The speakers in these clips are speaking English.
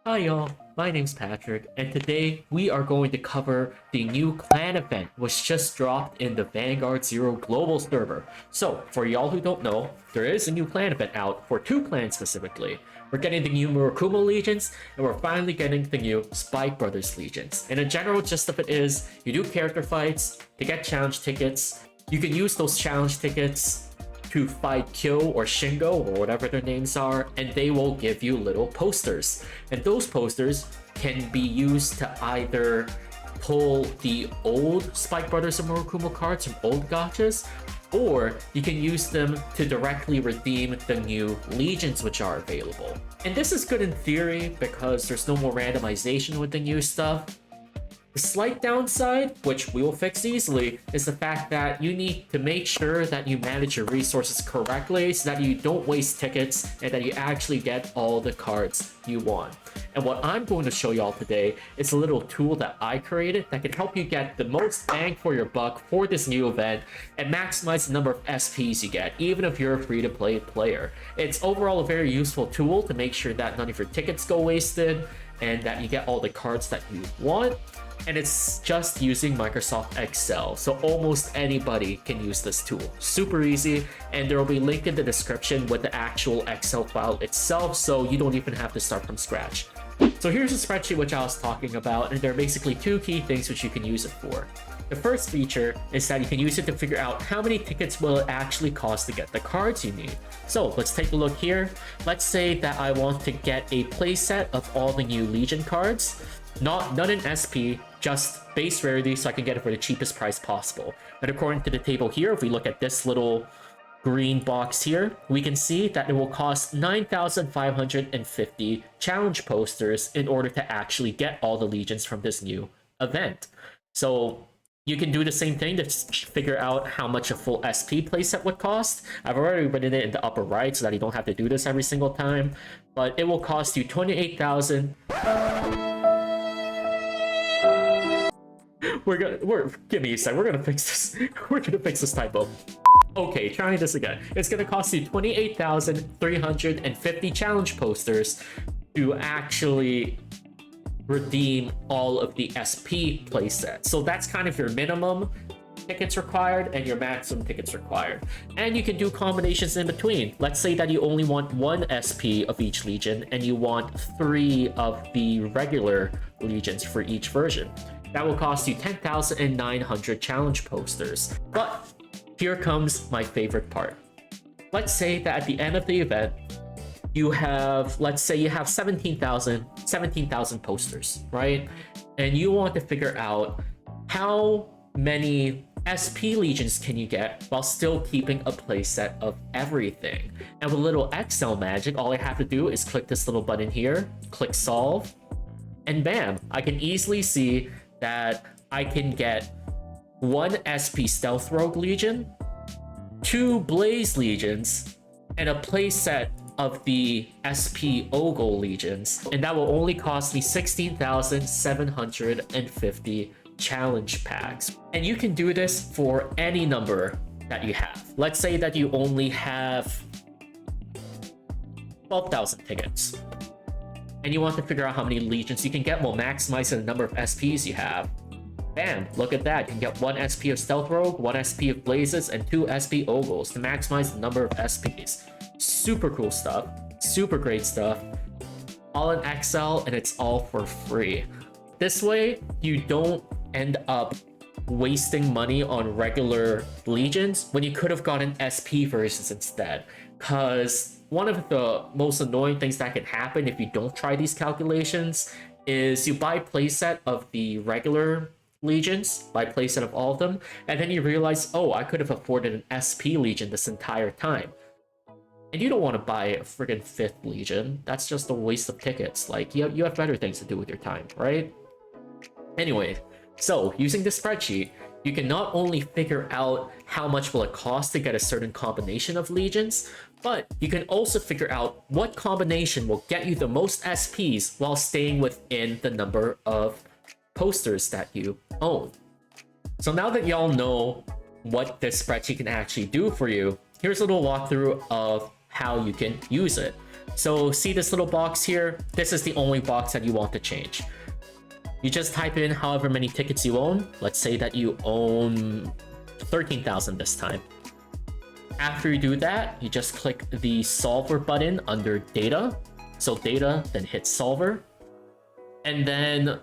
Hi y'all, my name's Patrick, and today we are going to cover the new clan event which just dropped in the Vanguard Zero Global server. So, for y'all who don't know, there is a new clan event out for two clans specifically. We're getting the new Murakumo Legions, and we're finally getting the new Spike Brothers Legions. And the general gist of it is, you do character fights to get challenge tickets. You can use those challenge tickets to fight Kyo or Shingo or whatever their names are, and they will give you little posters. And those posters can be used to either pull the old Spike Brothers and Murakumo cards from old gachas, or you can use them to directly redeem the new legions which are available. And this is good in theory because there's no more randomization with the new stuff. The slight downside, which we will fix easily, is the fact that you need to make sure that you manage your resources correctly so that you don't waste tickets and that you actually get all the cards you want. And what I'm going to show y'all today is a little tool that I created that can help you get the most bang for your buck for this new event and maximize the number of SPs you get, even if you're a free-to-play player. It's overall a very useful tool to make sure that none of your tickets go wasted and that you get all the cards that you want. And it's just using Microsoft Excel, so almost anybody can use this tool. Super easy, and there will be a link in the description with the actual Excel file itself, so you don't even have to start from scratch. So here's a spreadsheet which I was talking about, and there are basically two key things which you can use it for. The first feature is that you can use it to figure out how many tickets will it actually cost to get the cards you need. So let's take a look here. Let's say that I want to get a playset of all the new Legion cards. None in SP, just base rarity, so I can get it for the cheapest price possible. And according to the table here, if we look at this little green box here, we can see that it will cost 9,550 challenge posters in order to actually get all the legions from this new event. So you can do the same thing to figure out how much a full SP playset would cost. I've already written it in the upper right so that you don't have to do this every single time, but it will cost you 28,000. Give me a sec. We're gonna fix this. We're gonna fix this typo. Okay, trying this again. It's gonna cost you 28,350 challenge posters to actually redeem all of the SP playsets. So that's kind of your minimum tickets required and your maximum tickets required. And you can do combinations in between. Let's say that you only want one SP of each legion and you want 3 of the regular legions for each version. That will cost you 10,900 challenge posters. But here comes my favorite part. Let's say that at the end of the event, you have, let's say you have 17,000 posters, right? And you want to figure out how many SP legions can you get while still keeping a playset of everything. And with a little Excel magic, all I have to do is click this little button here, click solve, and bam, I can easily see that I can get 1 SP Stealth Rogue Legion, 2 Blaze Legions, and a playset of the SP Ogle Legions, and that will only cost me 16,750 challenge packs. And you can do this for any number that you have. Let's say that you only have 12,000 tickets, and you want to figure out how many legions you can get while maximizing the number of SPs you have. Bam, look at that. You can get 1 SP of Stealth Rogue, 1 SP of Blazes, and 2 SP Ogles to maximize the number of SPs. Super cool stuff, super great stuff, all in Excel, and it's all for free. This way, you don't end up wasting money on regular legions when you could have gotten SP versions instead. Because one of the most annoying things that can happen if you don't try these calculations is you buy a playset of the regular legions, buy a playset of all of them, and then you realize, oh, I could have afforded an SP legion this entire time. And you don't want to buy a friggin' 5th legion. That's just a waste of tickets. Like, you have better things to do with your time, right? Anyway, so using this spreadsheet, you can not only figure out how much will it cost to get a certain combination of legions, but you can also figure out what combination will get you the most SPs while staying within the number of posters that you own. So now that y'all know what this spreadsheet can actually do for you, here's a little walkthrough of how you can use it. So see this little box here? This is the only box that you want to change. You just type in however many tickets you own. Let's say that you own 13,000 this time. After you do that, you just click the solver button under data. So data, then hit solver. And then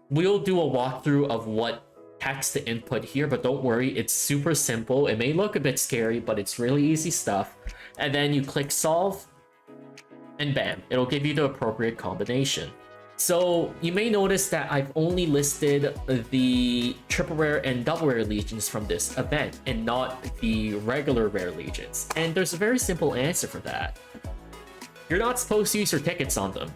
we'll do a walkthrough of what text to input here, but don't worry, it's super simple. It may look a bit scary, but it's really easy stuff. And then you click solve, and bam, it'll give you the appropriate combination. So you may notice that I've only listed the triple rare and double rare legions from this event and not the regular rare legions. And there's a very simple answer for that. You're not supposed to use your tickets on them.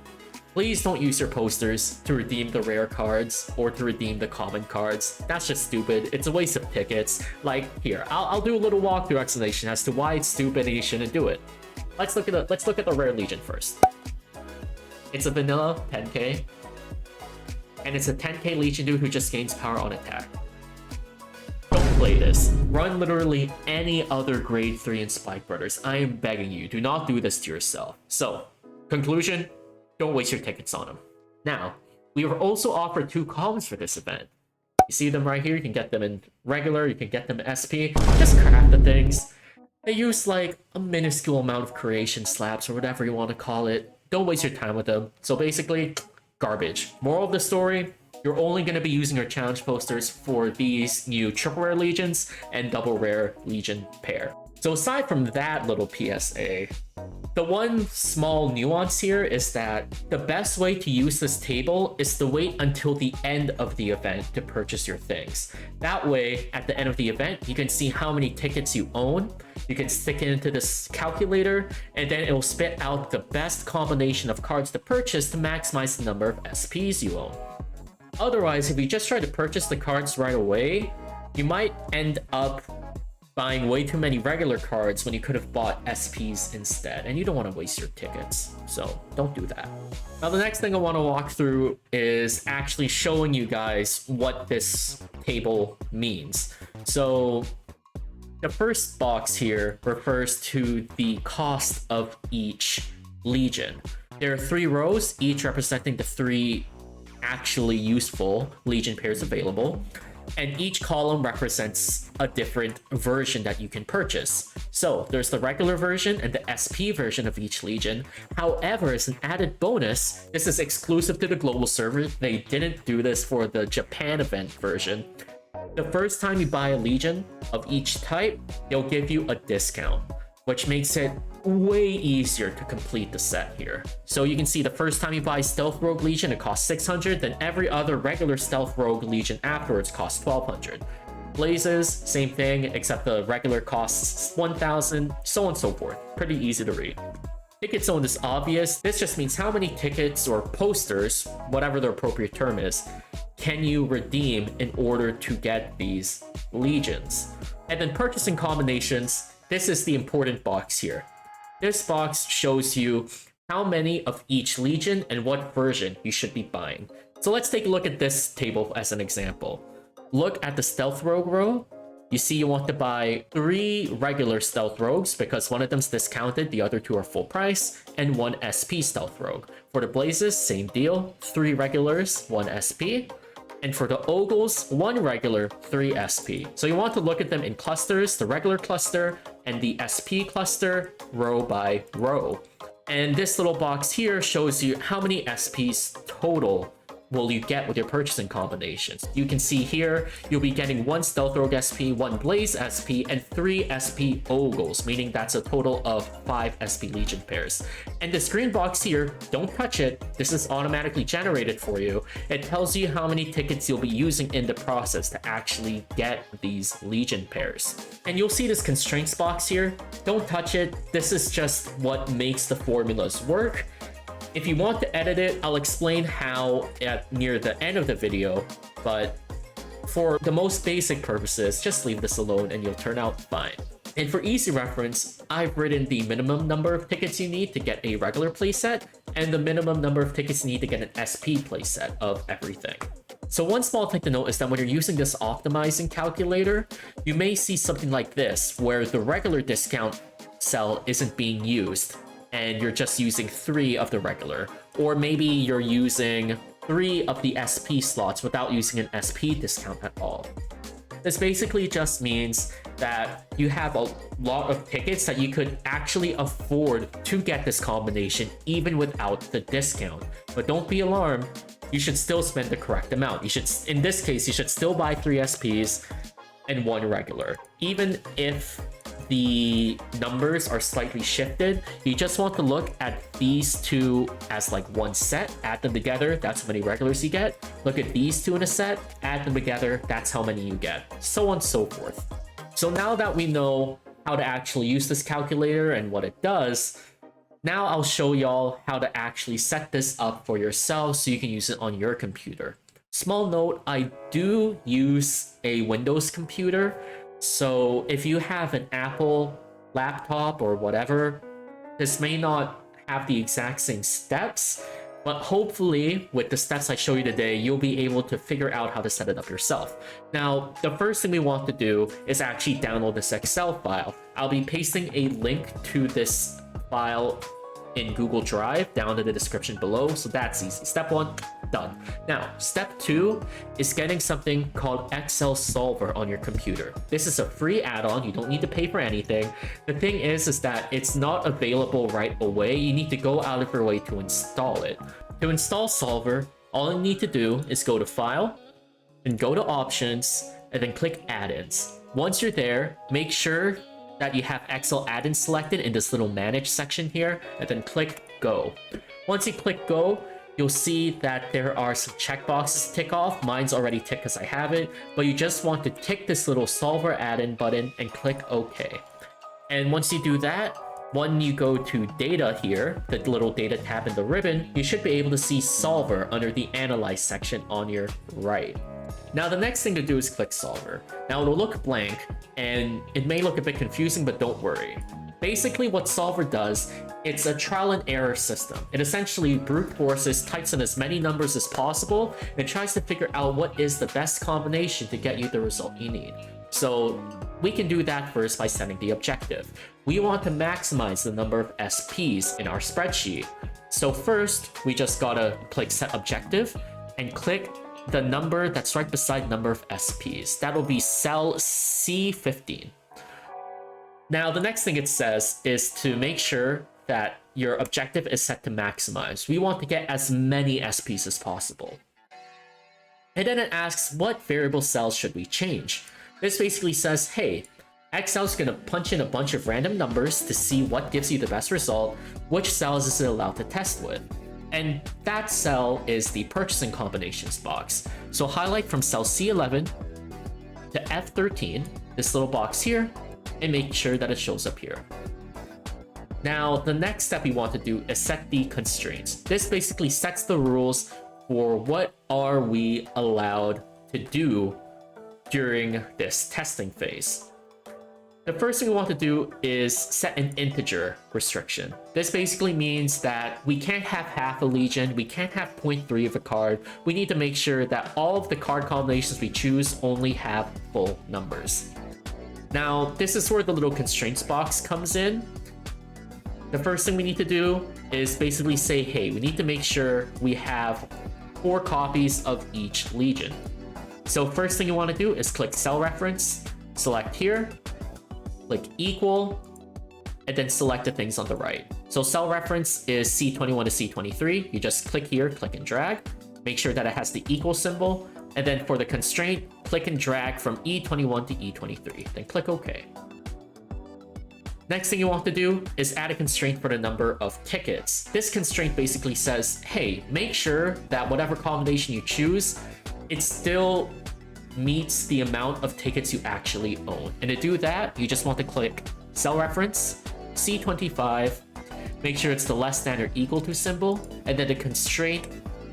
Please don't use your posters to redeem the rare cards or to redeem the common cards. That's just stupid. It's a waste of tickets. Like, here, I'll do a little walkthrough explanation as to why it's stupid and you shouldn't do it. Let's look at the rare legion first. It's a vanilla 10k, and it's a 10k legion dude who just gains power on attack. Don't play this. Run literally any other grade 3 in Spike Brothers. I am begging you, do not do this to yourself. So, conclusion, don't waste your tickets on them. Now, we were also offered 2 commons for this event. You see them right here, you can get them in regular, you can get them in SP, just craft the things. They use like a minuscule amount of creation slabs or whatever you want to call it. Don't waste your time with them. So basically, garbage. Moral of the story, you're only going to be using your challenge posters for these new triple rare legions and double rare legion pair. So aside from that little PSA, the one small nuance here is that the best way to use this table is to wait until the end of the event to purchase your things. That way, at the end of the event, you can see how many tickets you own. You can stick it into this calculator, and then it will spit out the best combination of cards to purchase to maximize the number of SPs you own. Otherwise, if you just try to purchase the cards right away, you might end up buying way too many regular cards when you could have bought SPs instead, and you don't want to waste your tickets, so don't do that. Now, the next thing I want to walk through is actually showing you guys what this table means. So the first box here refers to the cost of each legion. There are 3 rows, each representing the 3 actually useful legion pairs available. And each column represents a different version that you can purchase. So there's the regular version and the SP version of each legion. However, as an added bonus, this is exclusive to the global server. They didn't do this for the Japan event version. The first time you buy a legion of each type, they'll give you a discount, which makes it way easier to complete the set here. So you can see the first time you buy Stealth Rogue Legion, it costs 600, then every other regular Stealth Rogue Legion afterwards costs 1200. Blazes, same thing, except the regular costs 1000, so on and so forth. Pretty easy to read. Ticket zone is obvious. This just means how many tickets or posters, whatever the appropriate term is, can you redeem in order to get these legions. And then purchasing combinations, this is the important box here. This box shows you how many of each legion and what version you should be buying. So let's take a look at this table as an example. Look at the Stealth Rogue row. You see you want to buy 3 regular Stealth Rogues because one of them's discounted, the other 2 are full price, and 1 SP Stealth Rogue. For the Blazes, same deal, 3 regulars, 1 SP. And for the Ogles, 1 regular, 3 SP. So you want to look at them in clusters, the regular cluster and the SP cluster, row by row. And this little box here shows you how many SPs total will you get with your purchasing combinations. You can see here, you'll be getting 1 Stealth Rogue SP, 1 Blaze SP, and 3 SP Ogles, meaning that's a total of 5 SP Legion pairs. And this green box here, don't touch it, this is automatically generated for you. It tells you how many tickets you'll be using in the process to actually get these Legion pairs. And you'll see this constraints box here, don't touch it, this is just what makes the formulas work. If you want to edit it, I'll explain how near the end of the video, but for the most basic purposes, just leave this alone and you'll turn out fine. And for easy reference, I've written the minimum number of tickets you need to get a regular playset and the minimum number of tickets you need to get an SP playset of everything. So one small thing to note is that when you're using this optimizing calculator, you may see something like this, where the regular discount cell isn't being used. and you're just using 3 of the regular. Or maybe you're using 3 of the SP slots without using an SP discount at all. This basically just means that you have a lot of tickets that you could actually afford to get this combination even without the discount. But don't be alarmed, you should still spend the correct amount. You should, in this case, you should still buy 3 SPs and 1 regular. Even if the numbers are slightly shifted, you just want to look at these 2 as like one set, add them together, that's how many regulars you get. Look at these 2 in a set, add them together, that's how many you get, so on and so forth. So now that we know how to actually use this calculator and what it does, now I'll show y'all how to actually set this up for yourself so you can use it on your computer. Small note, I do use a Windows computer, so if you have an Apple laptop or whatever, this may not have the exact same steps, but hopefully with the steps I show you today, you'll be able to figure out how to set it up yourself. Now, the first thing we want to do is actually download this Excel file. I'll be pasting a link to this file in Google Drive down in the description below, so that's easy. Step 1, done. Now, step 2 is getting something called Excel Solver on your computer. This is a free add-on, you don't need to pay for anything. The thing is that it's not available right away. You need to go out of your way to install it. To install Solver, all you need to do is go to File, and go to Options, and then click Add-ins. Once you're there, make sure that you have Excel add-ins selected in this little manage section here, and then click go. Once you click go, you'll see that there are some checkboxes to tick off. Mine's already ticked because I have it, but you just want to tick this little Solver add-in button and click OK. And once you do that, when you go to data here, the little data tab in the ribbon, you should be able to see Solver under the Analyze section on your right. Now the next thing to do is click Solver. Now it'll look blank and it may look a bit confusing, but don't worry. Basically what Solver does, it's a trial and error system. It essentially brute forces, types in as many numbers as possible, and tries to figure out what is the best combination to get you the result you need. So we can do that first by setting the objective. We want to maximize the number of SPs in our spreadsheet. So first, we just gotta click Set Objective and click the number that's right beside number of SPs. That'll be cell C15. Now, the next thing it says is to make sure that your objective is set to maximize. We want to get as many SPs as possible. And then it asks, what variable cells should we change? This basically says, hey, Excel's gonna punch in a bunch of random numbers to see what gives you the best result, which cells is it allowed to test with? And that cell is the purchasing combinations box. So highlight from cell C11 to F13, this little box here, and make sure that it shows up here. Now, the next step we want to do is set the constraints. This basically sets the rules for what are we allowed to do during this testing phase. The first thing we want to do is set an integer restriction. This basically means that we can't have half a legion, we can't have 0.3 of a card. We need to make sure that all of the card combinations we choose only have full numbers. Now, this is where the little constraints box comes in. The first thing we need to do is basically say, hey, we need to make sure we have 4 copies of each legion. So first thing you want to do is click cell reference, select here, click equal, and then select the things on the right. So cell reference is C21 to C23. You just click here, click and drag, make sure that it has the equal symbol, and then for the constraint, click and drag from E21 to E23, then click OK. Next thing you want to do is add a constraint for the number of tickets. This constraint basically says, hey, make sure that whatever combination you choose, it still meets the amount of tickets you actually own. And to do that, you just want to click cell reference, C25, make sure it's the less than or equal to symbol, and then the constraint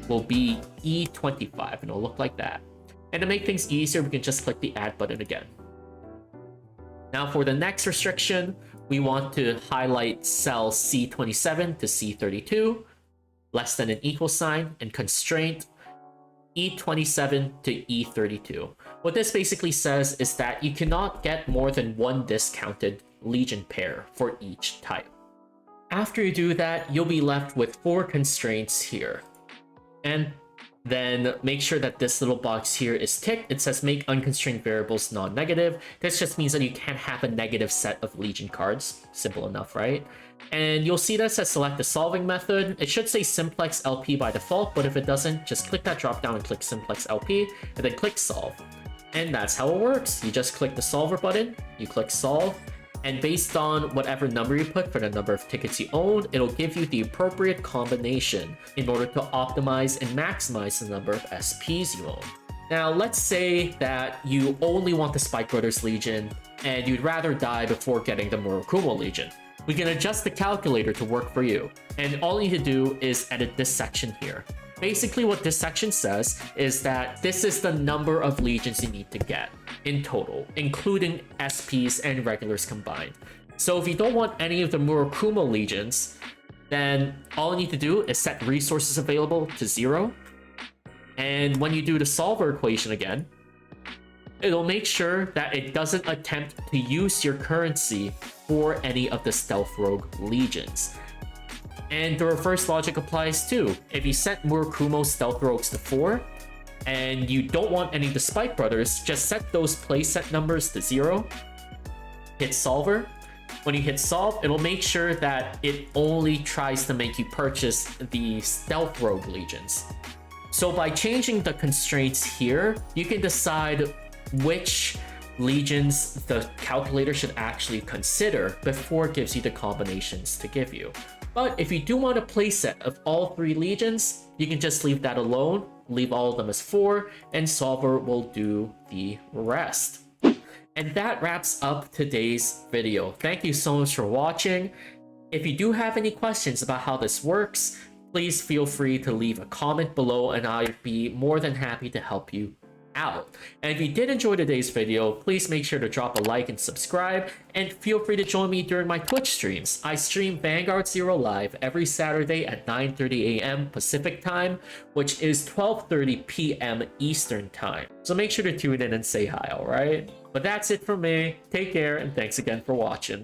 will be E25, and it'll look like that. And to make things easier, we can just click the add button again. Now for the next restriction, we want to highlight cell C27 to C32, less than an equal sign, and constraint E27 to E32. What this basically says is that you cannot get more than 1 discounted legion pair for each type. After you do that, you'll be left with 4 constraints here. And then make sure that this little box here is ticked. It says make unconstrained variables non-negative. This just means that you can't have a negative set of Legion cards. Simple enough, right? And you'll see this as select the solving method. It should say simplex LP by default, but if it doesn't, just click that drop down and click simplex LP, and then click solve. And that's how it works. You just click the solver button, you click solve, and based on whatever number you put for the number of tickets you own, it'll give you the appropriate combination in order to optimize and maximize the number of SPs you own. Now, let's say that you only want the Spike Brothers Legion and you'd rather die before getting the Murakumo Legion. We can adjust the calculator to work for you, and all you need to do is edit this section here. Basically, what this section says is that this is the number of legions you need to get in total, including SPs and regulars combined. So if you don't want any of the Murakumo legions, then all you need to do is set resources available to 0. And when you do the solver equation again, it'll make sure that it doesn't attempt to use your currency for any of the Stealth Rogue legions. And the reverse logic applies too. If you set Murakumo Stealth Rogues to 4, and you don't want any of the Spike Brothers, just set those playset numbers to 0, hit solver. When you hit solve, it'll make sure that it only tries to make you purchase the Stealth Rogue legions. So by changing the constraints here, you can decide which legions the calculator should actually consider before it gives you the combinations to give you. But if you do want a playset of all 3 legions, you can just leave that alone, leave all of them as 4, and solver will do the rest. And that wraps up today's video. Thank you so much for watching. If you do have any questions about how this works, please feel free to leave a comment below and I'd be more than happy to help you out. And if you did enjoy today's video, please make sure to drop a like and subscribe, and feel free to join me during my Twitch streams. I stream Vanguard Zero live every Saturday at 9:30 a.m. Pacific time, which is 12:30 p.m. Eastern time. So make sure to tune in and say hi, alright? But that's it from me. Take care, and thanks again for watching.